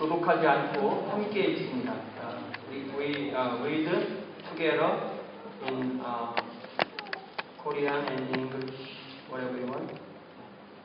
교독하지 않고 함께 있습니다. We read together in Korean and English, whatever you want.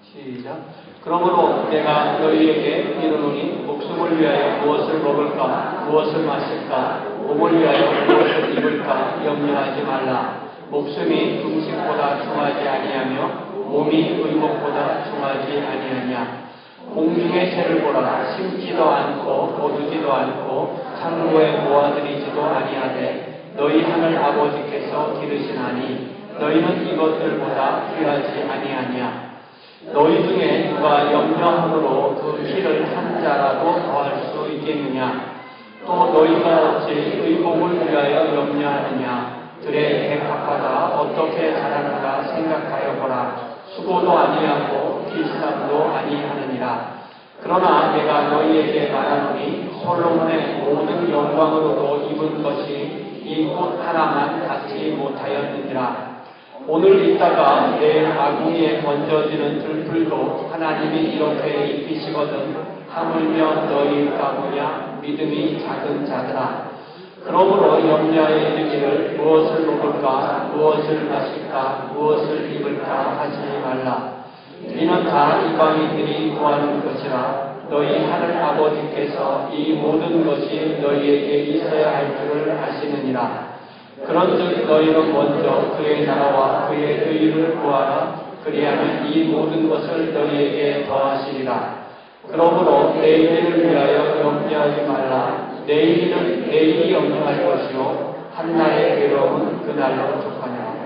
시작. 그러므로 내가 너희에게 이르노니 목숨을 위하여 무엇을 먹을까, 무엇을 마실까, 몸을 위하여 무엇을 입을까 염려하지 말라. 목숨이 음식보다 중하지 아니하며 몸이 의복보다 중하지 아니하냐. 공중의 새를 보라. 심지도 않고 거두지도 않고 창고에 모아들이지도 아니하되 너희 하늘 아버지께서 기르시나니 너희는 이것들보다 귀하지 아니하냐. 너희 중에 누가 염려함으로 그 키를 한 자라도 더할 수 있겠느냐. 또 너희가 어찌 의복을 위하여 염려하느냐. 들의 백합화가 어떻게 자라는가 생각하여 보라. 수고도 아니하고 길쌈도 아니하느니라. 그러나 내가 너희에게 말하노니 솔로몬의 모든 영광으로도 입은 것이 이 꽃 하나만 갖지 못하였느니라. 오늘 있다가 내일 아궁이에 던져지는 들풀도 하나님이 이렇게 입히시거든 하물며 너희가 보냐 믿음이 작은 자들아. 그러므로 염려에 이르기를 무엇을 먹을까 무엇을 마실까 무엇을 입을까 하지 말라. 이는 다 이방인들이 구하는 것이라. 너희 하늘 아버지께서 이 모든 것이 너희에게 있어야 할 줄을 아시느니라. 그런즉 너희는 먼저 그의 나라와 그의 의를 구하라. 그리하면 이 모든 것을 너희에게 더하시리라. 그러므로 내일을 위하여 염려하지 말라. 내일은 내일이 염려할 것이요 한날의 괴로움은 그날로 족하니라.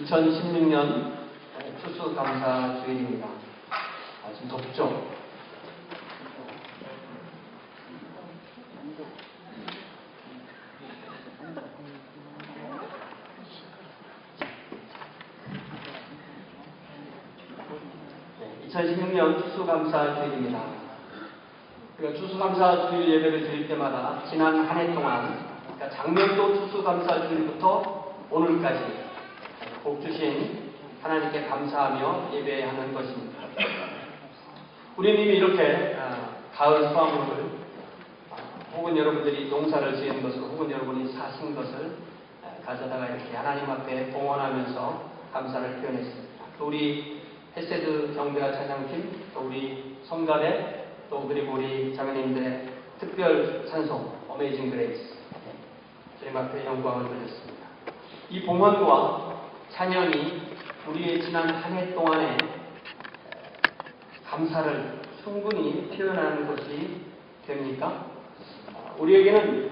2016년 추수감사 주일입니다. 좀 덥죠? 네, 2016년 추수감사 주일입니다. 우리가 추수감사 주일 예배를 드릴 때마다 지난 한 해 동안, 그러니까 작년도 추수감사 주일부터 오늘까지 복 주신 하나님께 감사하며 예배하는 것입니다. 우리는 이미 이렇게 가을 수확물을 혹은 여러분들이 농사를 지은 것을 혹은 여러분이 사신 것을 가져다가 이렇게 하나님 앞에 봉헌하면서 감사를 표현했습니다. 또 우리 헤세드 경배가 찬양팀, 또 우리 성가대, 또 그리고 우리 자매님들의 특별 찬송 어메이징 그레이스 주님 앞에 영광을 돌렸습니다. 이 봉헌과 찬양이 우리의 지난 한 해 동안의 감사를 충분히 표현하는 것이 됩니까? 우리에게는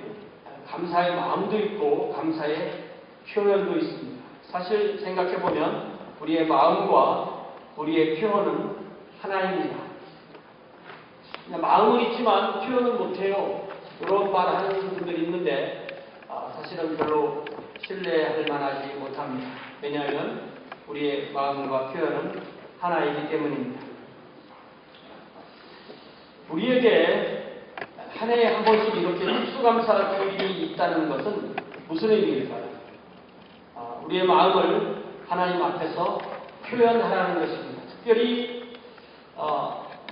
감사의 마음도 있고 감사의 표현도 있습니다. 사실 생각해보면 우리의 마음과 우리의 표현은 하나입니다. 마음은 있지만 표현은 못해요. 이런 말 하는 분들이 있는데 사실은 별로 신뢰할 만하지 못합니다. 왜냐하면 우리의 마음과 표현은 하나이기 때문입니다. 우리에게 한 해에 한 번씩 이렇게 추수감사 주일이 있다는 것은 무슨 의미일까요? 우리의 마음을 하나님 앞에서 표현하라는 것입니다. 특별히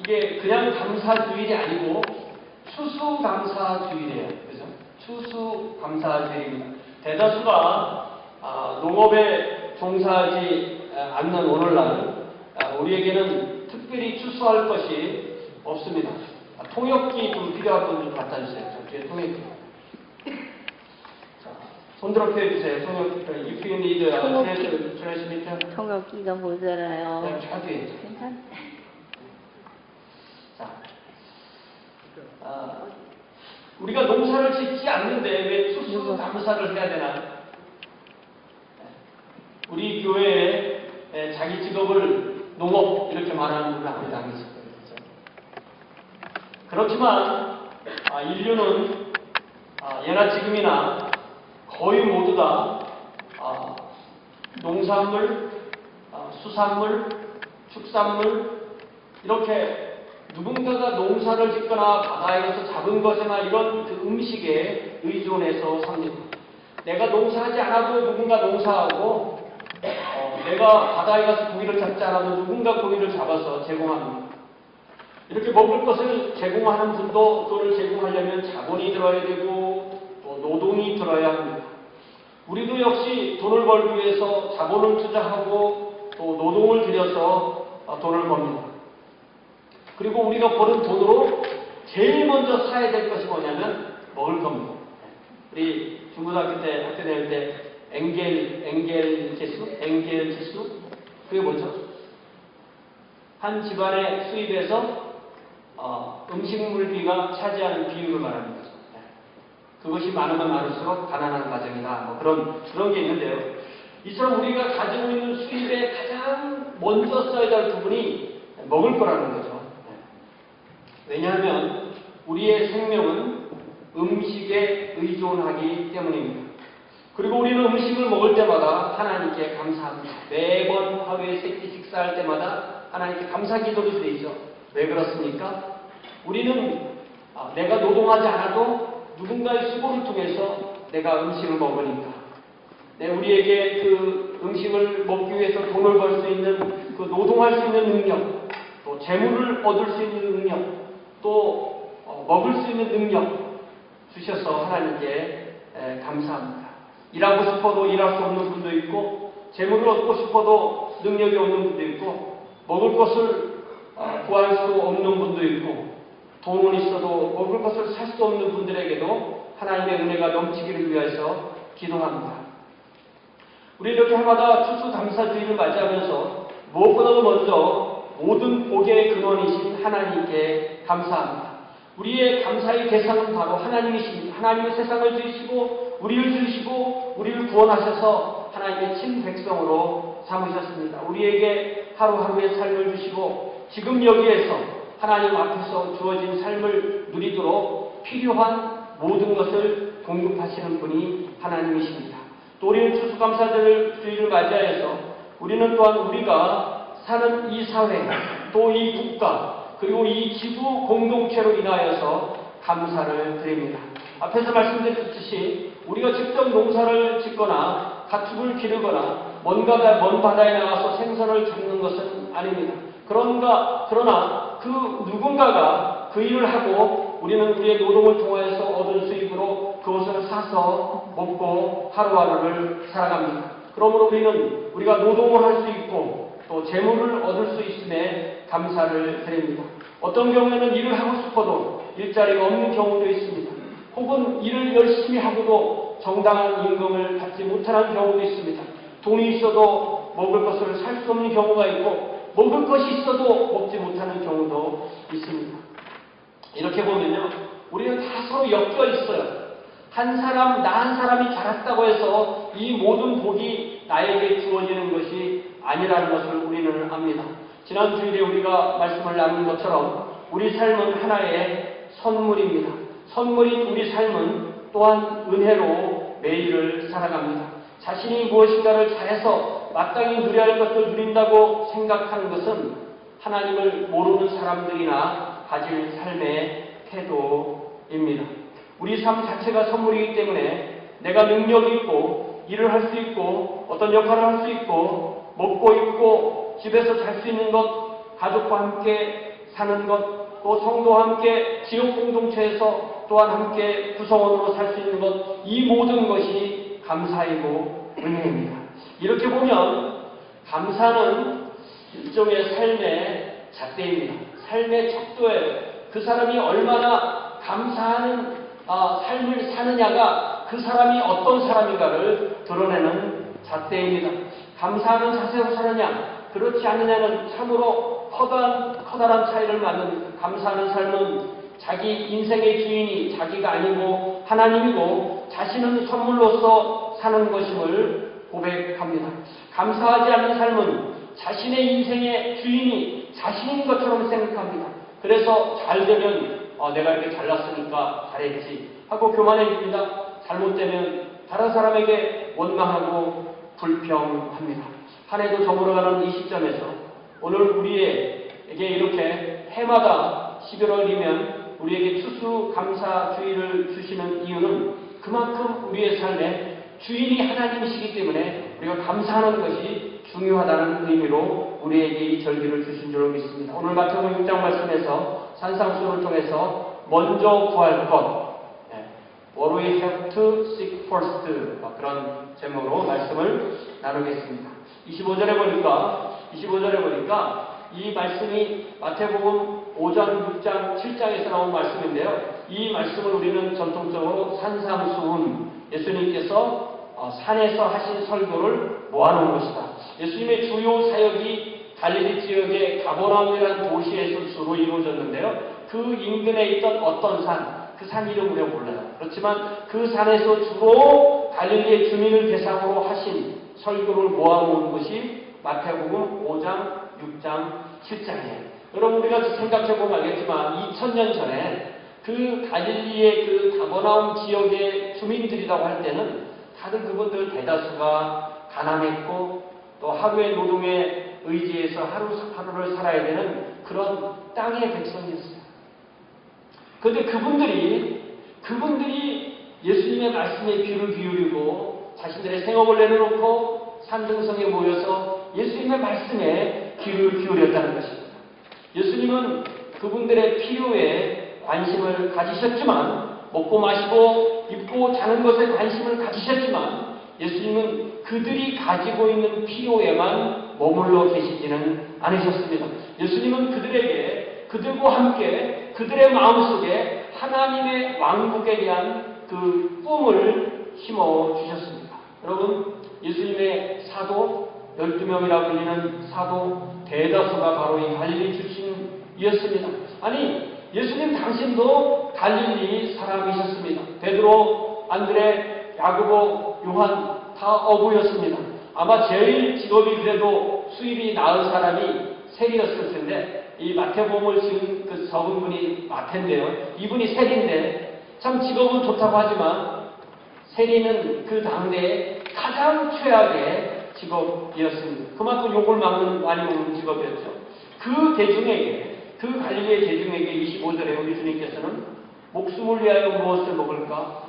이게 그냥 감사주일이 아니고 추수감사주일이에요. 그죠? 추수감사주일입니다. 대다수가 농업에 종사하지 않는 오늘날 우리에게는 특별히 추수할 것이 없습니다. 통역기 좀 필요한 분 좀 갖다 주세요. 저 뒤에 통역기. 자, 손들어 펴주세요. 통역기. If you need a transmitter. 통역기가 모자라요. 차 뒤에. 괜찮? 자, 우리가 농사를 짓지 않는데 왜 추수감사를 해야 되나? 우리 교회에 자기 직업을 농업 이렇게 말하는 분은 아무도 안 계실 거예요. 그렇지만 인류는 예나 지금이나 거의 모두 다 농산물, 수산물, 축산물 이렇게 누군가가 농사를 짓거나 바다에 가서 잡은 것이나 이런 그 음식에 의존해서 삽니다. 내가 농사하지 않아도 누군가 농사하고 내가 바다에 가서 고기를 잡지 않아도 누군가 고기를 잡아서 제공합니다. 이렇게 먹을 것을 제공하는 분도 그걸 제공하려면 자본이 들어야 되고 또 노동이 들어야 합니다. 우리도 역시 돈을 벌기 위해서 자본을 투자하고 또 노동을 들여서 돈을 법니다. 그리고 우리가 버는 돈으로 제일 먼저 사야 될 것이 뭐냐면 먹을 겁니다. 우리 중고등학교 때 학교 다닐 때 엥겔 지수? 그게 뭐죠? 한 집안의 수입에서 음식물비가 차지하는 비율을 말하는 거죠. 그것이 많으면 많을수록 가난한 가정이다. 뭐 그런 게 있는데요. 이처럼 우리가 가지고 있는 수입에 가장 먼저 써야 될 부분이 먹을 거라는 거죠. 왜냐하면 우리의 생명은 음식에 의존하기 때문입니다. 그리고 우리는 음식을 먹을 때마다 하나님께 감사합니다. 매번 하루에 3끼 식사할 때마다 하나님께 감사 기도를 드리죠. 왜 그렇습니까? 우리는 내가 노동하지 않아도 누군가의 수고를 통해서 내가 음식을 먹으니까 우리에게 그 음식을 먹기 위해서 돈을 벌 수 있는 그 노동할 수 있는 능력, 또 재물을 얻을 수 있는 능력, 또 먹을 수 있는 능력 주셔서 하나님께 감사합니다. 일하고 싶어도 일할 수 없는 분도 있고 재물을 얻고 싶어도 능력이 없는 분도 있고 먹을 것을 구할 수 없는 분도 있고 돈은 있어도 먹을 것을 살 수 없는 분들에게도 하나님의 은혜가 넘치기를 위해서 기도합니다. 우리 이렇게 해마다 추수감사주의를 맞이하면서 무엇보다도 먼저 모든 복의 근원이신 하나님께 감사합니다. 우리의 감사의 대상은 바로 하나님이십니다. 하나님은 세상을 지으시고 우리를 지으시고 우리를 구원하셔서 하나님의 친백성으로 삼으셨습니다. 우리에게 하루하루의 삶을 주시고 지금 여기에서 하나님 앞에서 주어진 삶을 누리도록 필요한 모든 것을 공급하시는 분이 하나님이십니다. 또 우리는 추수감사주의를 맞이하여서 우리는 또한 우리가 사는 이 사회, 또 이 국가, 그리고 이 지구 공동체로 인하여서 감사를 드립니다. 앞에서 말씀드렸듯이 우리가 직접 농사를 짓거나 가축을 기르거나 먼 바다에 나가서 생선을 잡는 것은 아닙니다. 그러나 그 누군가가 그 일을 하고 우리는 우리의 노동을 통해서 얻은 수입으로 그것을 사서 먹고 하루하루를 살아갑니다. 그러므로 우리는 우리가 노동을 할 수 있고 또 재물을 얻을 수 있음에 감사를 드립니다. 어떤 경우에는 일을 하고 싶어도 일자리가 없는 경우도 있습니다. 혹은 일을 열심히 하고도 정당한 임금을 받지 못하는 경우도 있습니다. 돈이 있어도 먹을 것을 살 수 없는 경우가 있고 먹을 것이 있어도 먹지 못하는 경우도 있습니다. 이렇게 보면요, 우리는 다 서로 엮여 있어요. 나 한 사람이 잘했다고 해서 이 모든 복이 나에게 주어지는 것이 아니라는 것을 우리는 압니다. 지난 주일에 우리가 말씀을 나눈 것처럼 우리 삶은 하나의 선물입니다. 선물인 우리 삶은 또한 은혜로 매일을 살아갑니다. 자신이 무엇인가를 잘해서 마땅히 누려야 할 것을 누린다고 생각하는 것은 하나님을 모르는 사람들이나 가질 삶의 태도입니다. 우리 삶 자체가 선물이기 때문에 내가 능력이 있고 일을 할 수 있고 어떤 역할을 할 수 있고 먹고 입고 집에서 잘 수 있는 것, 가족과 함께 사는 것, 또 성도와 함께 지역 공동체에서 또한 함께 구성원으로 살 수 있는 것, 이 모든 것이 감사이고 은혜입니다. 이렇게 보면 감사는 일종의 삶의 잣대입니다. 삶의 척도예요. 그 사람이 얼마나 감사하는 삶을 사느냐가 그 사람이 어떤 사람인가를 드러내는 잣대입니다. 감사하는 자세로 사느냐, 그렇지 않느냐는 참으로 커다란 차이를 만듭니다. 감사하는 삶은 자기 인생의 주인이 자기가 아니고 하나님이고 자신은 선물로서 사는 것임을 고백합니다. 감사하지 않는 삶은 자신의 인생의 주인이 자신인 것처럼 생각합니다. 그래서 잘 되면 내가 이렇게 잘났으니까 잘했지 하고 교만해집니다. 잘못되면 다른 사람에게 원망하고 불평합니다. 한 해도 저물어가는 이 시점에서 오늘 우리에게 이렇게 해마다 11월이면 우리에게 추수감사주의를 주시는 이유는 그만큼 우리의 삶에 주인이 하나님이시기 때문에 우리가 감사하는 것이 중요하다는 의미로 우리에게 이 절기를 주신 줄로 믿습니다. 오늘 마태복음 6장 말씀에서 산상수훈을 통해서 먼저 구할 것, What we have to seek first, 그런 제목으로 말씀을 나누겠습니다. 25절에 보니까 이 말씀이 마태복음 5장, 6장, 7장에서 나온 말씀인데요. 이 말씀을 우리는 전통적으로 산상수훈, 예수님께서 산에서 하신 설교를 모아놓은 것이다. 예수님의 주요 사역이 갈릴리 지역의 가버나움이라는 도시에서 주로 이루어졌는데요. 그 인근에 있던 어떤 산, 그 산 이름 우리가 몰라요. 그렇지만 그 산에서 주로 갈릴리의 주민을 대상으로 하신 설교를 모아놓은 것이 마태복음 5장, 6장, 7장이에요. 여러분 우리가 생각해보면 알겠지만 2000년 전에 그 갈릴리의 그 가버나움 지역의 주민들이라고 할 때는 다들 그분들 대다수가 가난했고 또 하루의 노동에 의지해서 하루를 살아야 되는 그런 땅의 백성이었어요. 그런데 그분들이 예수님의 말씀에 귀를 기울이고 자신들의 생업을 내려놓고 산등성에 모여서 예수님의 말씀에 귀를 기울였다는 것입니다. 예수님은 그분들의 필요에 관심을 가지셨지만 먹고 마시고 입고 자는 것에 관심을 가지셨지만 예수님은 그들이 가지고 있는 필요에만 머물러 계시지는 않으셨습니다. 예수님은 그들과 함께 그들의 마음속에 하나님의 왕국에 대한 그 꿈을 심어 주셨습니다. 여러분 예수님의 사도 12명이라고 불리는 사도 대다수가 바로 이 갈릴리 출신이었습니다. 아니 예수님 당신도 갈릴리 사람이셨습니다. 베드로, 안드레, 야고보, 요한 다 어부였습니다. 아마 제일 직업이 그래도 수입이 나은 사람이 세리였을 텐데 이 마태복음을 지은 그 적은 분이 마태인데요. 이분이 세리인데 참 직업은 좋다고 하지만 세리는 그 당대에 가장 최악의 직업이었습니다. 그만큼 욕을 많이 먹는 직업이었죠. 그 갈릴리의 대중에게 25절에 우리 주님께서는 목숨을 위하여 무엇을 먹을까?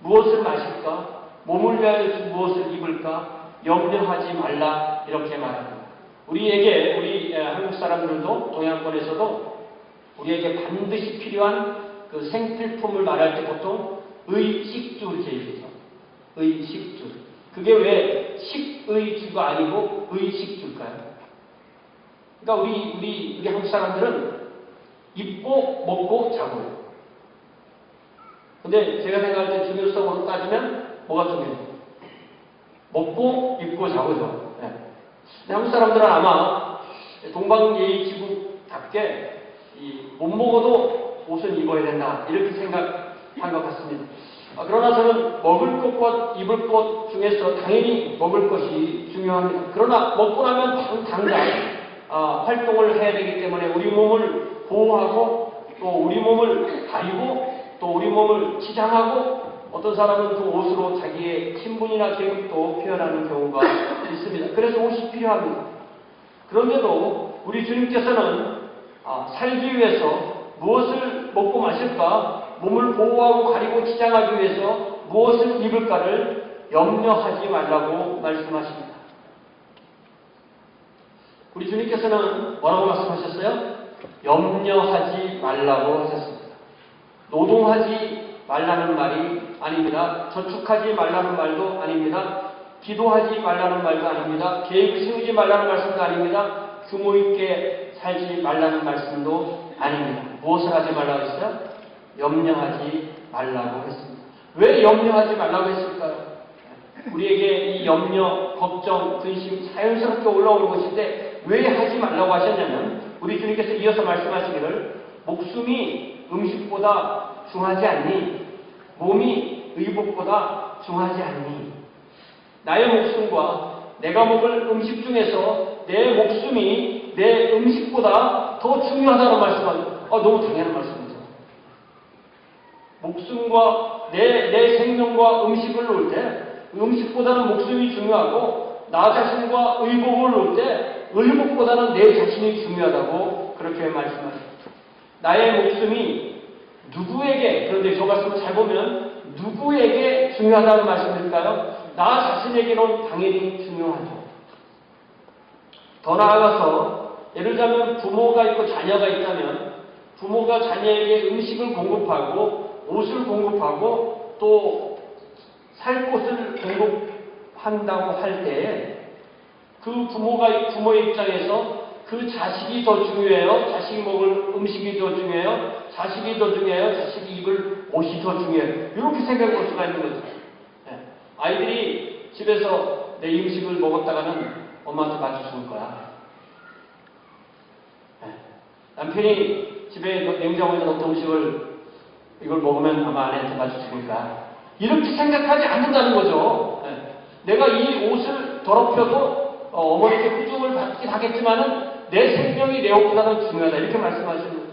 무엇을 마실까? 몸을 위하여 무엇을 입을까? 염려하지 말라 이렇게 말합니다. 우리 한국 사람들도 동양권에서도 우리에게 반드시 필요한 그 생필품을 말할 때 보통 의식주 이렇게 얘기해요. 의식주. 그게 왜 식의주가 아니고 의식주일까요? 그러니까 우리 한국 사람들은 입고 먹고 자고요. 근데 제가 생각할 때 중요성으로 따지면 뭐가 중요해요? 먹고 입고 자고죠. 네. 한국 사람들은 아마 동방예의지국답게 못 먹어도 옷은 입어야 된다 이렇게 생각한 것 같습니다. 그러나 저는 먹을 것과 입을 것 중에서 당연히 먹을 것이 중요합니다. 그러나 먹고 나면 당장 활동을 해야 되기 때문에 우리 몸을 보호하고 또 우리 몸을 가리고 또 우리 몸을 치장하고 어떤 사람은 그 옷으로 자기의 신분이나 계급도 표현하는 경우가 있습니다. 그래서 옷이 필요합니다. 그런데도 우리 주님께서는 살기 위해서 무엇을 먹고 마실까, 몸을 보호하고 가리고 치장하기 위해서 무엇을 입을까를 염려하지 말라고 말씀하십니다. 우리 주님께서는 뭐라고 말씀하셨어요? 염려하지 말라고 하셨습니다. 노동하지 말라는 말이 아닙니다. 저축하지 말라는 말도 아닙니다. 기도하지 말라는 말도 아닙니다. 계획을 세우지 말라는 말씀도 아닙니다. 규모 있게 살지 말라는 말씀도 아닙니다. 무엇을 하지 말라고 했어요? 염려하지 말라고 했습니다. 왜 염려하지 말라고 했을까요? 우리에게 이 염려, 걱정, 근심 자연스럽게 올라오는 것인데 왜 하지 말라고 하셨냐면 우리 주님께서 이어서 말씀하시기를 목숨이 음식보다 중하지 않니? 몸이 의복보다 중하지 않니? 나의 목숨과 내가 먹을 음식 중에서 내 목숨이 내 음식보다 더 중요하다는 말씀을 너무 당연한 말씀이죠. 목숨과 내 생명과 음식을 놓을 때 음식보다는 목숨이 중요하고 나 자신과 의복을 놓을 때 의복보다는 내 자신이 중요하다고 그렇게 말씀하십니다. 나의 목숨이 누구에게, 그런데 저 말씀을 잘 보면 누구에게 중요하다는 말씀일까요? 나 자신에게는 당연히 중요하죠. 더 나아가서 예를 들자면 부모가 있고 자녀가 있다면 부모가 자녀에게 음식을 공급하고 옷을 공급하고 또 살 곳을 공급한다고 할 때 그 부모의 입장에서 그 자식이 더 중요해요? 자식이 먹을 음식이 더 중요해요? 자식이 더 중요해요? 자식이 입을 옷이 더 중요해요? 이렇게 생각해 볼 수가 있는 거죠. 네. 아이들이 집에서 내 음식을 먹었다가는 엄마한테 맞춰줄 거야. 네. 남편이 집에 냉장고에 넣었던 음식을 이걸 먹으면 아마 아내한테 맞춰주니까 이렇게 생각하지 않는다는 거죠. 네. 내가 이 옷을 더럽혀도 어머니께 후중을 받긴 하겠지만은 내 생명이 내 옷보다는 중요하다. 이렇게 말씀하시는 거죠.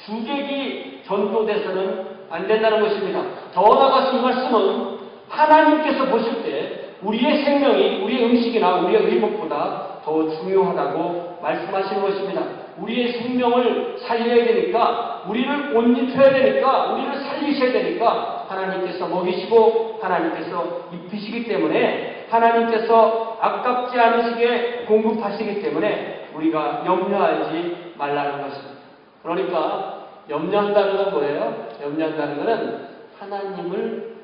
주객이 전도돼서는 안 된다는 것입니다. 더 나아가서 이 말씀은 하나님께서 보실 때 우리의 생명이 우리의 음식이나 우리의 의복보다 더 중요하다고 말씀하시는 것입니다. 우리의 생명을 살려야 되니까 우리를 옷 입혀야 되니까 우리를 살리셔야 되니까 하나님께서 먹이시고 하나님께서 입히시기 때문에 하나님께서 아깝지 않으시게 공급하시기 때문에 우리가 염려하지 말라는 것입니다. 그러니까 염려한다는 건 뭐예요? 염려한다는 것은 하나님을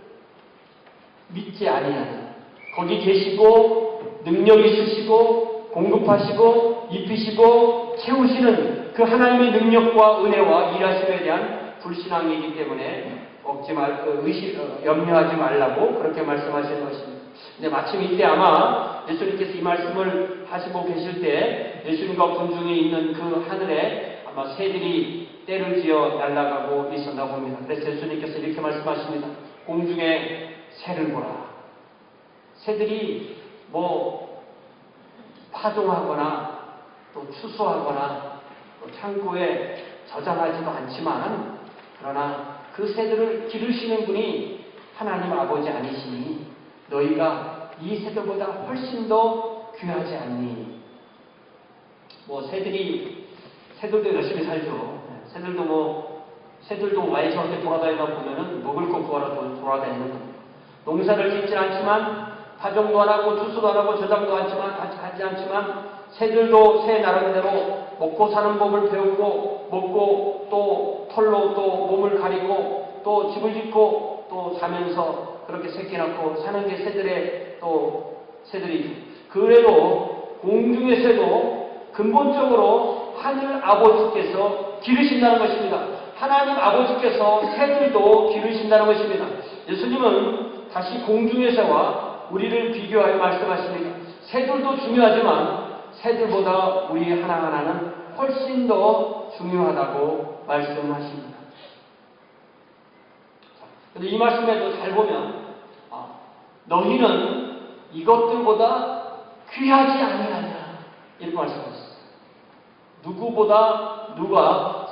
믿지 아니하는 거기 계시고 능력 있으시고 공급하시고 입히시고 채우시는 그 하나님의 능력과 은혜와 일하심에 대한 불신앙이기 때문에 염려하지 말라고 그렇게 말씀하시는 것입니다. 근데 마침 이때 아마 예수님께서 이 말씀을 하시고 계실 때 예수님과 군중이 있는 그 하늘에 아마 새들이 떼를 지어 날아가고 있었나 봅니다. 그래서 예수님께서 이렇게 말씀하십니다. 공중에 새를 보라. 새들이 파종하거나 또 추수하거나 또 창고에 저장하지도 않지만 그러나 그 새들을 기르시는 분이 하나님 아버지 아니시니 너희가 이 새들보다 훨씬 더 귀하지 않니? 새들도 열심히 살죠. 새들도 와이 저렇게 돌아다니다 보면은 먹을 거 구하러 돌아다니는 겁니다. 농사를 짓지 않지만 파종도 안 하고 추수도 안 하고 저장도 하지 않지만 새들도 새 나름대로 먹고 사는 법을 배우고 먹고 또 털로 또 몸을 가리고 또 집을 짓고 또 자면서 그렇게 새끼 낳고 사는 게 새들이 그래도 공중의 새도 근본적으로 하늘 아버지께서 기르신다는 것입니다. 하나님 아버지께서 새들도 기르신다는 것입니다. 예수님은 다시 공중의 새와 우리를 비교하여 말씀하십니다. 새들도 중요하지만 새들보다 우리 하나하나는 훨씬 더 중요하다고 말씀하십니다. 그런데 이 말씀에도 잘 보면 너희는 이것들보다 귀하지 아니하냐 이렇게 말씀하셨어요.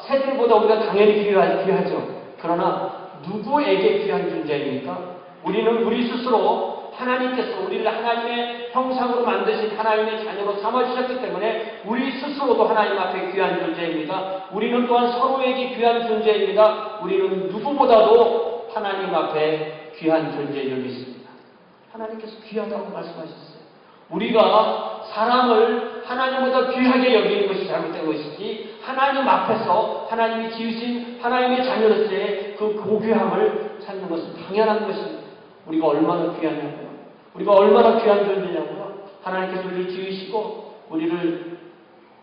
새들보다 우리가 당연히 귀하죠. 그러나 누구에게 귀한 존재입니까? 우리는 우리 스스로 하나님께서 우리를 하나님의 형상으로 만드신 하나님의 자녀로 삼아주셨기 때문에 우리 스스로도 하나님 앞에 귀한 존재입니다. 우리는 또한 서로에게 귀한 존재입니다. 우리는 누구보다도 하나님 앞에 귀한 존재에 여기 있습니다. 하나님께서 귀하다고 말씀하셨어요. 우리가 사람을 하나님보다 귀하게 여기는 것이 잘못된 것이지 하나님 앞에서 하나님이 지으신 하나님의 자녀로서의 그 고귀함을 찾는 것은 당연한 것입니다. 우리가 얼마나 귀하냐고요. 우리가 얼마나 귀한 존재냐고요. 하나님께서 우리를 지으시고 우리를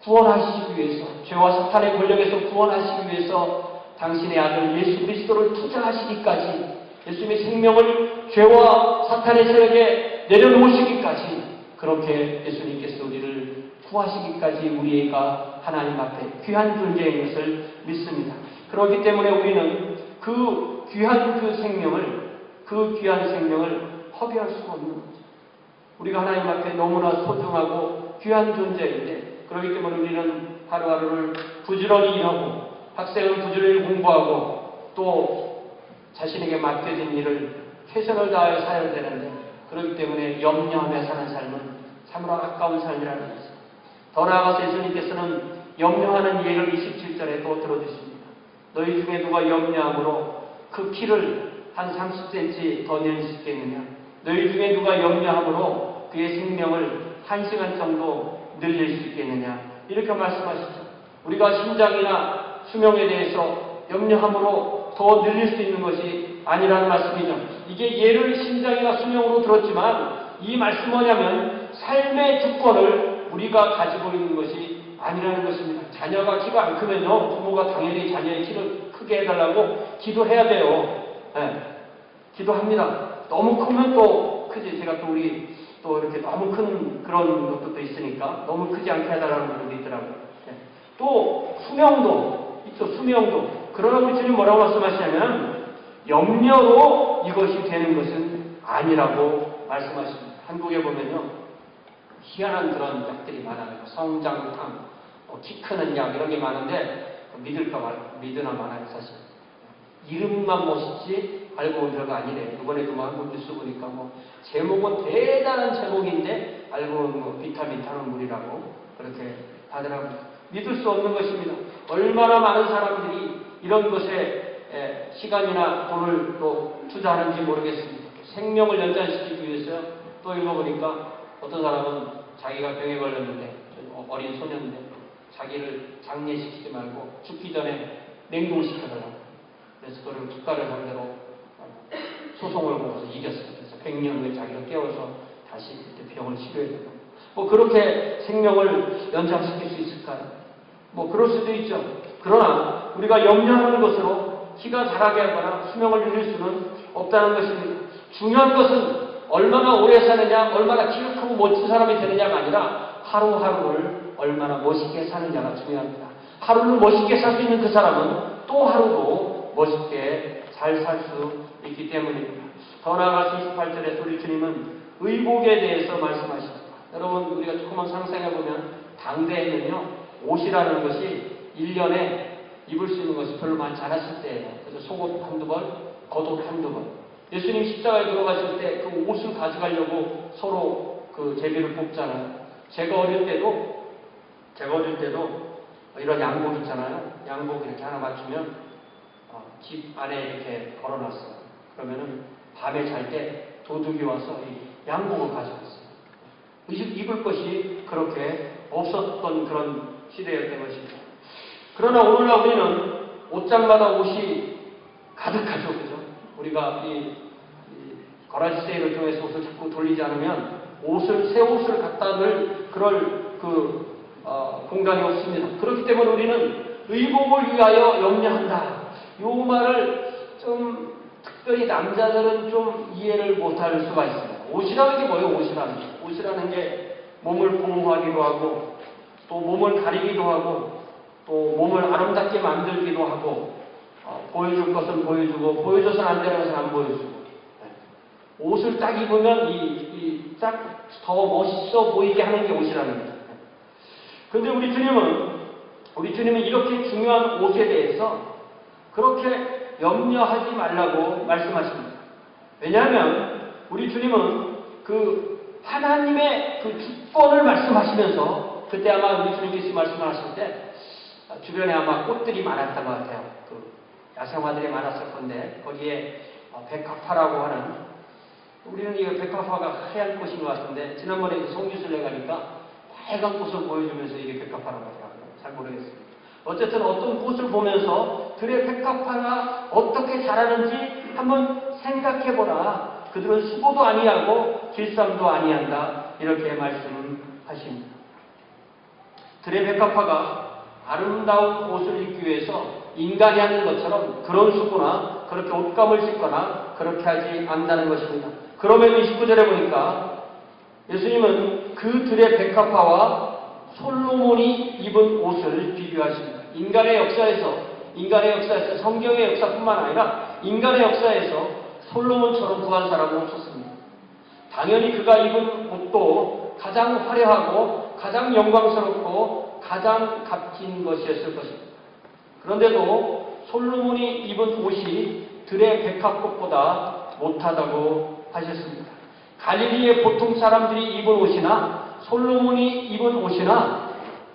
구원하시기 위해서 죄와 사탄의 권력에서 구원하시기 위해서 당신의 아들 예수 그리스도를 투자하시기까지 예수님의 생명을 죄와 사탄의 세력에 내려놓으시기까지 그렇게 예수님께서 우리를 구하시기까지 우리가 하나님 앞에 귀한 존재인 것을 믿습니다. 그렇기 때문에 우리는 그 귀한 생명을 허비할 수가 없는 거죠. 우리가 하나님 앞에 너무나 소중하고 귀한 존재인데 그렇기 때문에 우리는 하루하루를 부지런히 일하고 학생은 부지런히 공부하고 또 자신에게 맡겨진 일을 최선을 다하여 살아야 되는데 그렇기 때문에 염려하며 사는 삶은 참으로 아까운 삶이라는 것입니다. 더 나아가서 예수님께서는 염려하는 예를 27절에 또 들어주십니다. 너희 중에 누가 염려함으로 그 키를 한 30cm 더 낼 수 있겠느냐? 너희 중에 누가 염려함으로 그의 생명을 1시간 정도 늘릴 수 있겠느냐 이렇게 말씀하시죠. 우리가 신장이나 수명에 대해서 염려함으로 더 늘릴 수 있는 것이 아니라는 말씀이죠. 이게 예를 신장이나 수명으로 들었지만 이 말씀 뭐냐면 삶의 주권을 우리가 가지고 있는 것이 아니라는 것입니다. 자녀가 키가 안 크면요 부모가 당연히 자녀의 키를 크게 해달라고 기도해야 돼요. 네, 기도합니다. 너무 크면 또 크지. 제가 또 우리 또 이렇게 너무 큰 그런 것도 또 있으니까 너무 크지 않게 해달라는 분도 있더라고요. 네. 또 수명도 있죠. 수명도. 그러나 우리 주님 뭐라고 말씀하시냐면 염려로 이것이 되는 것은 아니라고 말씀하십니다. 한국에 보면요 희한한 그런 약들이 많아요. 성장탕, 키 크는 약 이런 게 많은데 믿으나 마나요 사실. 이름만 멋있지 알고 보면 별거 아니래. 이번에도 뭐 한국 뉴스 보니까 뭐 제목은 대단한 제목인데 알고 보면 뭐 비타민 탄원물이라고 그렇게 하더라고요. 믿을 수 없는 것입니다. 얼마나 많은 사람들이 이런 것에 시간이나 돈을 또 투자하는지 모르겠습니다. 생명을 연장시키기 위해서 또 읽어보니까 어떤 사람은 자기가 병에 걸렸는데 어린 소년인데 자기를 장례시키지 말고 죽기 전에 냉동시켜달라고. 그래서 그걸 국가를 상대로 소송을 걸어서 이겼어요. 그래서 100년 후에 자기가 깨워서 다시 그때 병을 치료해야 되고. 뭐 그렇게 생명을 연장시킬 수 있을까요? 뭐 그럴 수도 있죠. 그러나 우리가 염려하는 것으로 키가 자라게 하거나 수명을 늘릴 수는 없다는 것입니다. 중요한 것은 얼마나 오래 사느냐, 얼마나 키가 크고 멋진 사람이 되느냐가 아니라 하루하루를 얼마나 멋있게 사느냐가 중요합니다. 하루를 멋있게 살 수 있는 그 사람은 또 하루도 멋있게 잘 살 수 있기 때문입니다. 더 나아가서 28절에 우리 주님은 의복에 대해서 말씀하십니다. 여러분 우리가 조금만 상상해보면 당대에는요 옷이라는 것이 1년에 입을 수 있는 것이 별로 많지 않았을 때예요. 그래서 속옷 한두 벌, 겉옷 한두 벌. 예수님 십자가에 들어가실 때 그 옷을 가져가려고 서로 그 제비를 뽑잖아요. 제가 어릴 때도 이런 양복 있잖아요. 양복 이렇게 하나 맞추면 집 안에 이렇게 걸어놨어요. 그러면은 밤에 잘 때 도둑이 와서 이 양복을 가져갔어요. 입을 것이 그렇게 없었던 그런 시대였던 것입니다. 그러나 오늘날 우리는 옷장마다 옷이 가득하죠. 그죠? 우리가 이 거라지 세일을 통해서 옷을 자꾸 돌리지 않으면 새 옷을 갖다 넣을 그럴 공간이 없습니다. 그렇기 때문에 우리는 의복을 위하여 염려한다. 이 말을 좀 특별히 남자들은 좀 이해를 못할 수가 있습니다. 옷이라는 게 뭐예요? 옷이라는 게 몸을 보호하기도 하고 또 몸을 가리기도 하고 또 몸을 아름답게 만들기도 하고 보여줄 것은 보여주고 보여줘서는 안 되는 것은 안 보여주고 옷을 딱 입으면 딱 더 멋있어 보이게 하는 게 옷이라는 거예요. 그런데 우리 주님은 이렇게 중요한 옷에 대해서 그렇게 염려하지 말라고 말씀하십니다. 왜냐하면 우리 주님은 그 하나님의 그 주권을 말씀하시면서 그때 아마 우리 주님께서 말씀을 하실 때 주변에 아마 꽃들이 많았던 것 같아요. 그 야생화들이 많았을 건데 거기에 백합화라고 하는 우리는 이 백합화가 하얀 꽃인 것 같은데 지난번에 송기술에 가니까 빨간 꽃을 보여주면서 이게 백합화라고 하더라고요. 잘 모르겠습니다. 어쨌든 어떤 꽃을 보면서 들의 백합화가 어떻게 자라는지 한번 생각해보라. 그들은 수고도 아니하고 길쌈도 아니한다. 이렇게 말씀하십니다. 들의 백합화가 아름다운 옷을 입기 위해서 인간이 하는 것처럼 그런 수고나 그렇게 옷감을 씻거나 그렇게 하지 않는다는 것입니다. 그럼에도 29절에 보니까 예수님은 그 들의 백합화와 솔로몬이 입은 옷을 비교하십니다. 인간의 역사에서 성경의 역사뿐만 아니라 인간의 역사에서 솔로몬처럼 부한 사람은 없었습니다. 당연히 그가 입은 옷도 가장 화려하고 가장 영광스럽고 가장 값진 것이었을 것입니다. 그런데도 솔로몬이 입은 옷이 들의 백합꽃보다 못하다고 하셨습니다. 갈릴리의 보통 사람들이 입은 옷이나 솔로몬이 입은 옷이나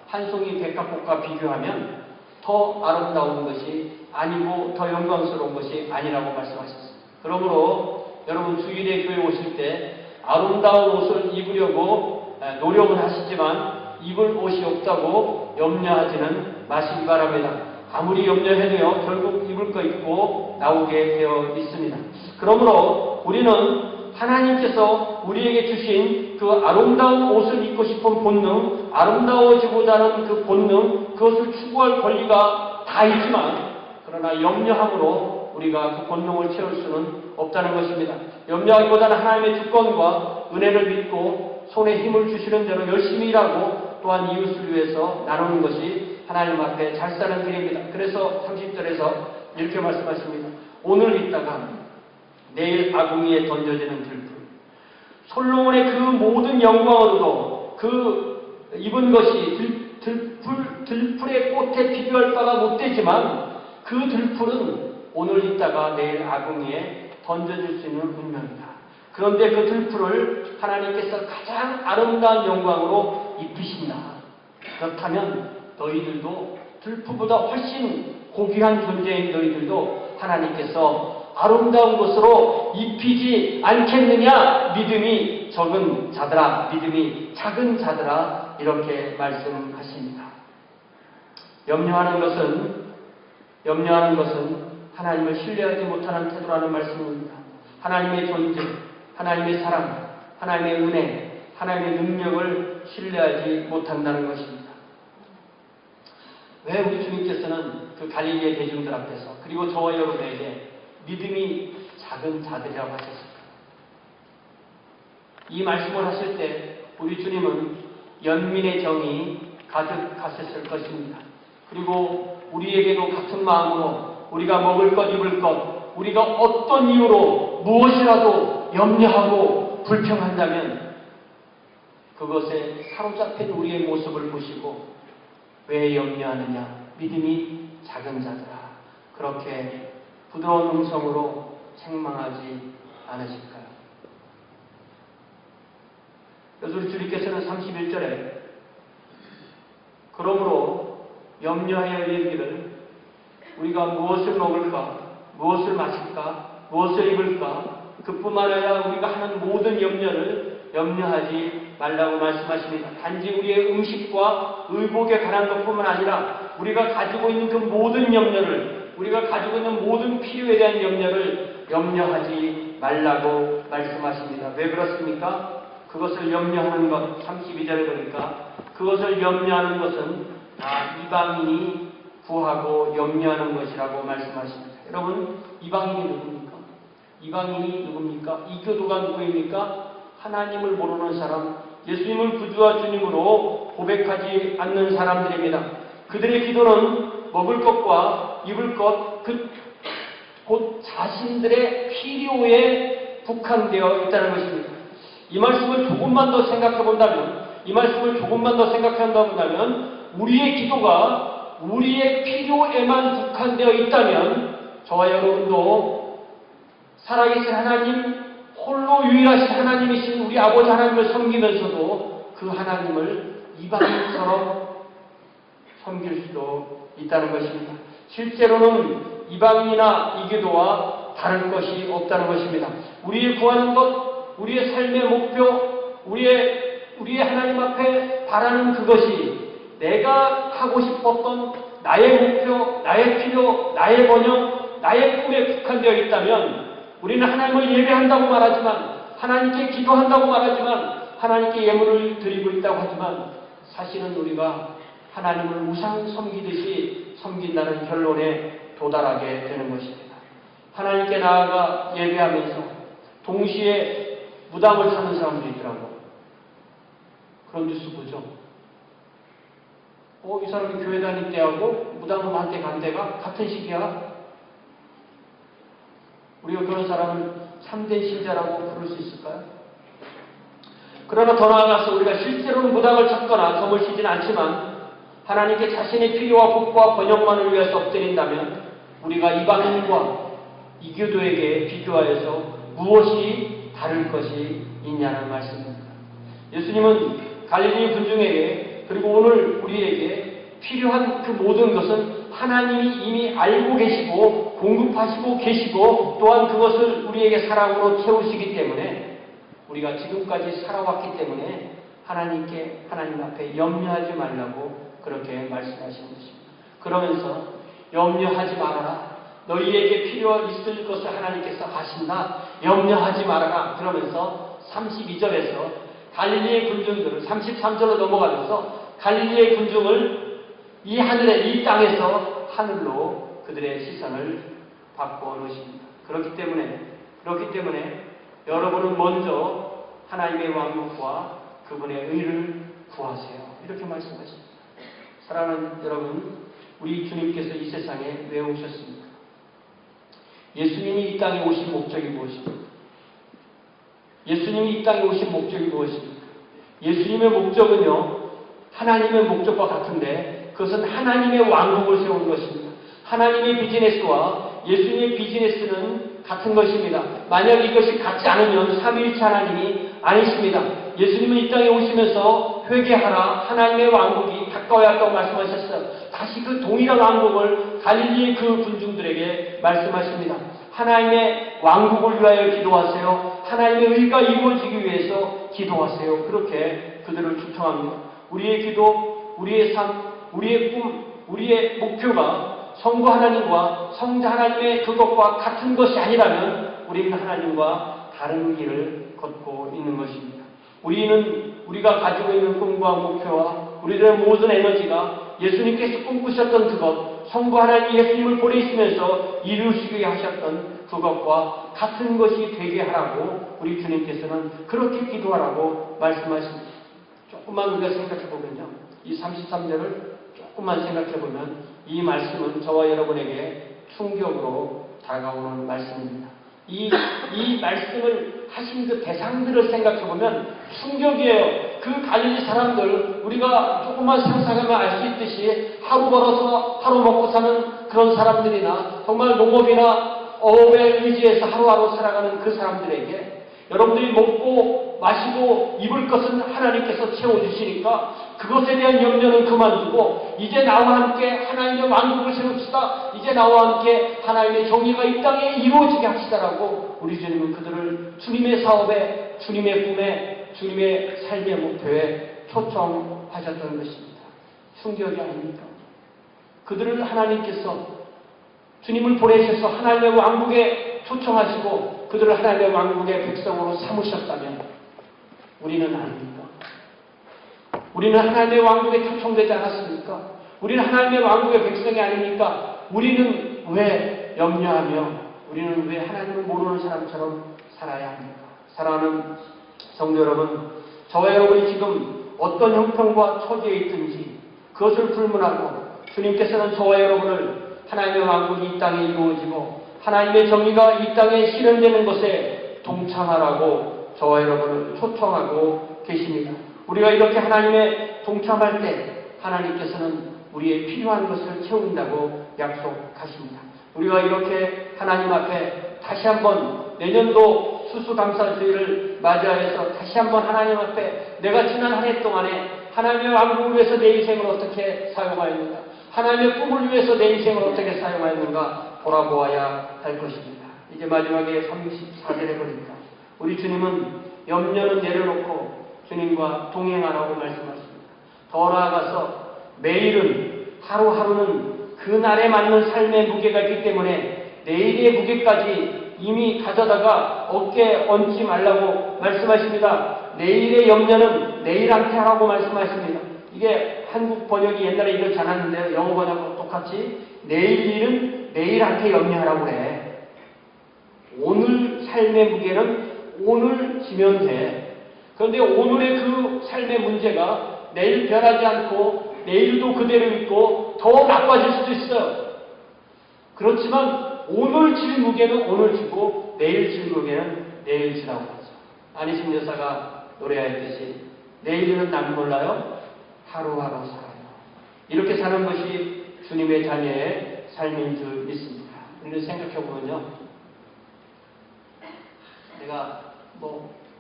한 송이 백합꽃과 비교하면 더 아름다운 것이 아니고 더 영광스러운 것이 아니라고 말씀하셨습니다. 그러므로 여러분 주일에 교회 오실 때 아름다운 옷을 입으려고 노력은 하시지만 입을 옷이 없다고 염려하지는 마시기 바랍니다. 아무리 염려해도요, 결국 입을 거 입고 나오게 되어 있습니다. 그러므로 우리는 하나님께서 우리에게 주신 그 아름다운 옷을 입고 싶은 본능, 아름다워지고자 하는 그 본능, 그것을 추구할 권리가 다 있지만, 그러나 염려함으로 우리가 그 본능을 채울 수는 없다는 것입니다. 염려하기보다는 하나님의 주권과 은혜를 믿고 손에 힘을 주시는 대로 열심히 일하고 또한 이웃을 위해서 나누는 것이 하나님 앞에 잘 사는 길입니다. 그래서 30절에서 이렇게 말씀하십니다. 오늘 있다가 내일 아궁이에 던져지는 들풀. 솔로몬의 그 모든 영광으로도 그 입은 것이 들풀의 꽃에 비교할 바가 못 되지만 그 들풀은 오늘 있다가 내일 아궁이에 던져질 수 있는 운명이다. 그런데 그 들풀을 하나님께서 가장 아름다운 영광으로 입히신다. 그렇다면 너희들도 들풀보다 훨씬 고귀한 존재인 너희들도 하나님께서 아름다운 것으로 입히지 않겠느냐? 믿음이 적은 자들아, 믿음이 작은 자들아, 이렇게 말씀하십니다. 염려하는 것은 하나님을 신뢰하지 못하는 태도라는 말씀입니다. 하나님의 존재, 하나님의 사랑, 하나님의 은혜, 하나님의 능력을 신뢰하지 못한다는 것입니다. 왜 우리 주님께서는 그 갈릴리의 대중들 앞에서 그리고 저와 여러분에게 믿음이 작은 자들이라고 하셨습니다. 이 말씀을 하실 때 우리 주님은 연민의 정이 가득하셨을 것입니다. 그리고 우리에게도 같은 마음으로 우리가 먹을 것, 입을 것, 우리가 어떤 이유로 무엇이라도 염려하고 불평한다면 그것에 사로잡힌 우리의 모습을 보시고 왜 염려하느냐? 믿음이 작은 자들아. 그렇게 부드러운 음성으로 책망하지 않으실까요? 그래서 우리 주님께서는 31절에 그러므로 염려하여 이르기를 우리가 무엇을 먹을까? 무엇을 마실까? 무엇을 입을까? 그뿐만 아니라 우리가 하는 모든 염려를 염려하지 말라고 말씀하십니다. 단지 우리의 음식과 의복에 관한 것뿐만 아니라 우리가 가지고 있는 그 모든 염려를, 우리가 가지고 있는 모든 필요에 대한 염려를 염려하지 말라고 말씀하십니다. 왜 그렇습니까? 그것을 염려하는 것, 32절에 보니까 그것을 염려하는 것은 이방인이 구하고 염려하는 것이라고 말씀하십니다. 여러분, 이방인이 누굽니까? 이방인이 누굽니까? 이교도가 누구입니까? 하나님을 모르는 사람, 예수님을 구주와 주님으로 고백하지 않는 사람들입니다. 그들의 기도는 먹을 것과 입을 것, 곧 자신들의 필요에 국한되어 있다는 것입니다. 이 말씀을 조금만 더 생각해 본다면, 우리의 기도가 우리의 필요에만 국한되어 있다면 저와 여러분도 살아계신 하나님, 홀로 유일하신 하나님이신 우리 아버지 하나님을 섬기면서도 그 하나님을 이방인처럼 섬길 수도 있다는 것입니다. 실제로는 이방인이나 이교도와 다른 것이 없다는 것입니다. 우리의 구하는 것, 우리의 삶의 목표, 우리의 하나님 앞에 바라는 그것이 내가 하고 싶었던 나의 목표, 나의 필요, 나의 번영, 나의 꿈에 국한되어 있다면 우리는 하나님을 예배한다고 말하지만, 하나님께 기도한다고 말하지만, 하나님께 예물을 드리고 있다고 하지만 사실은 우리가 하나님을 우상 섬기듯이 섬긴다는 결론에 도달하게 되는 것입니다. 하나님께 나아가 예배하면서 동시에 무당을 찾는 사람도 있더라고요. 그런 뉴스 보죠. 이 사람이 교회 다닐 때하고 무당한테 간 데가 같은 시기야. 우리가 그런 사람을 참된 신자라고 부를 수 있을까요? 그러나 더 나아가서 우리가 실제로는 무당을 찾거나 점을 치지는 않지만 하나님께 자신의 필요와 복과 번영만을 위해서 엎드린다면 우리가 이방인과 이교도에게 비교하여서 무엇이 다를 것이 있냐는 말씀입니다. 예수님은 갈릴리 군중에게 그리고 오늘 우리에게 필요한 그 모든 것은 하나님이 이미 알고 계시고 공급하시고 계시고 또한 그것을 우리에게 사랑으로 채우시기 때문에 우리가 지금까지 살아왔기 때문에 하나님 앞에 염려하지 말라고 그렇게 말씀하시는 것입니다. 그러면서 염려하지 말아라. 너희에게 필요 있을 것을 하나님께서 하신다. 염려하지 말아라. 그러면서 32절에서 갈릴리의 군중들을 33절로 넘어가면서 갈릴리의 군중을 이 하늘에 이 땅에서 하늘로 그들의 시선을 바꿔 놓으십니다. 그렇기 때문에 여러분은 먼저 하나님의 왕국과 그분의 의를 구하세요. 이렇게 말씀하십니다. 사랑하는 여러분, 우리 주님께서 이 세상에 왜 오셨습니까? 예수님이 이 땅에 오신 목적이 무엇입니까? 예수님이 이 땅에 오신 목적이 무엇입니까? 예수님의 목적은요, 하나님의 목적과 같은데 그것은 하나님의 왕국을 세우는 것입니다. 하나님의 비즈니스와 예수님의 비즈니스는 같은 것입니다. 만약 이것이 같지 않으면 삼위일체 하나님이 아니십니다. 예수님은 이 땅에 오시면서 회개하라. 하나님의 왕국이 가까워야 한다고 말씀하셨어요. 다시 그 동일한 왕국을 갈릴리의 그 군중들에게 말씀하십니다. 하나님의 왕국을 위하여 기도하세요. 하나님의 의가 이루어지기 위해서 기도하세요. 그렇게 그들을 초청합니다. 우리의 기도, 우리의 삶, 우리의 꿈, 우리의 목표가 성부 하나님과 성자 하나님의 그것과 같은 것이 아니라면 우리는 하나님과 다른 길을 걷고 있는 것입니다. 우리가 가지고 있는 꿈과 목표와 우리들의 모든 에너지가 예수님께서 꿈꾸셨던 그것, 성부 하나님 예수님을 보내시면서 이루시게 하셨던 그것과 같은 것이 되게 하라고 우리 주님께서는 그렇게 기도하라고 말씀하십니다. 조금만 우리가 생각해보면요, 이 33절을 조금만 생각해보면 이 말씀은 저와 여러분에게 충격으로 다가오는 말씀입니다. 이 말씀을 하신 그 대상들을 생각해보면 충격이에요. 그 갈릴리 사람들, 우리가 조금만 상상하면 알 수 있듯이 하루 벌어서 하루 먹고 사는 그런 사람들이나 정말 농업이나 어업에 의지해서 하루하루 살아가는 그 사람들에게 여러분들이 먹고 마시고 입을 것은 하나님께서 채워주시니까 그것에 대한 염려는 그만두고 이제 나와 함께 하나님의 왕국을 세웁시다. 이제 나와 함께 하나님의 정의가 이 땅에 이루어지게 합시다라고 우리 주님은 그들을 주님의 사업에, 주님의 꿈에, 주님의 삶의 목표에 초청하셨던 것입니다. 충격이 아닙니까? 그들을 하나님께서 주님을 보내셔서 하나님의 왕국에 초청하시고 그들을 하나님의 왕국의 백성으로 삼으셨다면 우리는 아닙니까? 우리는 하나님의 왕국에 초청되지 않았습니까? 우리는 하나님의 왕국의 백성이 아닙니까? 우리는 왜 염려하며 우리는 왜 하나님을 모르는 사람처럼 살아야 합니까? 사랑하는 성도 여러분, 저와 여러분이 지금 어떤 형편과 처지에 있든지 그것을 불문하고 주님께서는 저와 여러분을 하나님의 왕국이 이 땅에 이루어지고 하나님의 정의가 이 땅에 실현되는 것에 동참하라고 저와 여러분을 초청하고 계십니다. 우리가 이렇게 하나님의 동참할 때 하나님께서는 우리의 필요한 것을 채운다고 약속하십니다. 우리가 이렇게 하나님 앞에 다시 한번 내년도 수수감사주의를 맞이하여서 다시 한번 하나님 앞에 내가 지난 한 해 동안에 하나님의 왕국을 위해서 내 인생을 어떻게 사용하였는가, 하나님의 꿈을 위해서 내 인생을 어떻게 사용하였는가 돌아보아야 할 것입니다. 이제 마지막에 34절에 보니까 우리 주님은 염려는 내려놓고 주님과 동행하라고 말씀하십니다. 더 나아가서 매일은 하루하루는 그날에 맞는 삶의 무게가 있기 때문에 내일의 무게까지 이미 가져다가 어깨에 얹지 말라고 말씀하십니다. 내일의 염려는 내일한테 하라고 말씀하십니다. 이게 한국 번역이 옛날에 이렇지 않았는데요. 영어 번역과 똑같이 내일 일은 내일한테 염려하라고 해. 오늘 삶의 무게는 오늘 지면 돼. 그런데 오늘의 그 삶의 문제가 내일 변하지 않고 내일도 그대로 있고 더 나빠질 수도 있어요. 그렇지만 오늘 질 무게는 오늘 지고 내일 질 무게는 내일 지라고 하죠. 안희심 여사가 노래하였듯이 내일은 남 몰라요. 하루하루 살아요. 이렇게 사는 것이 주님의 자녀의 삶인 줄 믿습니다. 우리는 생각해보면요, 내가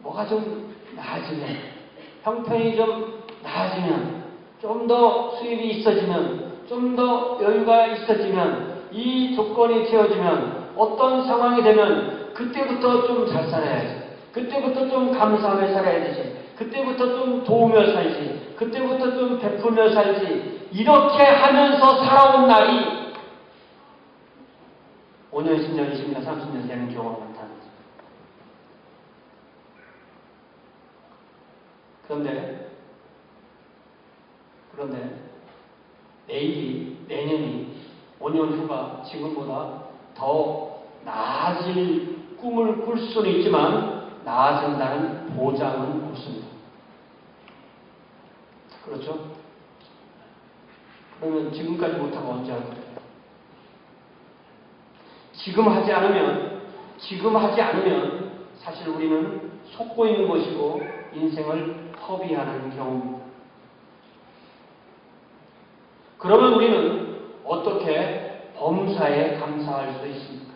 뭐가 좀 나아지면, 형편이 좀 나아지면, 좀 더 수입이 있어지면, 좀 더 여유가 있어지면, 이 조건이 채워지면, 어떤 상황이 되면 그때부터 좀 잘 살아야지. 그때부터 좀 감사하며 살아야 되지. 그때부터 좀 도우며 살지, 그때부터 좀 베풀며 살지, 이렇게 하면서 살아온 날이 5년, 10년, 20년, 30년 되는 경우가 많다는 거죠. 그런데 내년이 5년 후가 지금보다 더 나아질 꿈을 꿀 수는 있지만 나아진다는 보장은 없습니다. 그렇죠? 그러면 지금까지 못하고 언제 할 거예요? 지금 하지 않으면 사실 우리는 속고 있는 것이고 인생을 허비하는 경우입니다. 그러면 우리는 어떻게 범사에 감사할 수 있습니까?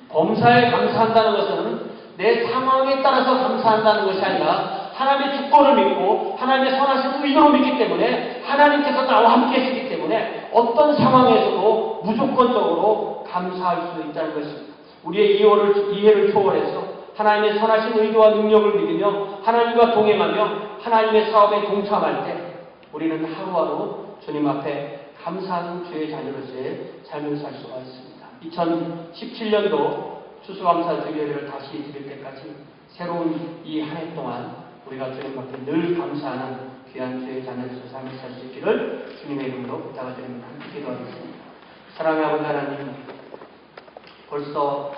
범사에 감사한다는 것은 내 상황에 따라서 감사한다는 것이 아니라 하나님의 주권을 믿고 하나님의 선하신 의도를 믿기 때문에 하나님께서 나와 함께 하시기 때문에 어떤 상황에서도 무조건적으로 감사할 수 있다는 것입니다. 우리의 이해를 초월해서 하나님의 선하신 의도와 능력을 믿으며 하나님과 동행하며 하나님의 사업에 동참할 때 우리는 하루하루 주님 앞에 감사하는 주의 자녀로서의 삶을 살 수가 있습니다. 2017년도 추수감사 주일을 다시 드릴 때까지 새로운 이 한 해 동안 우리가 주님 앞에 늘 감사하는 귀한 주의 자녀로서 삶을 살 수 있기를 주님의 이름으로 부탁을 드립니다. 함께 기도하겠습니다. 사랑하는 아버지 하나님, 벌써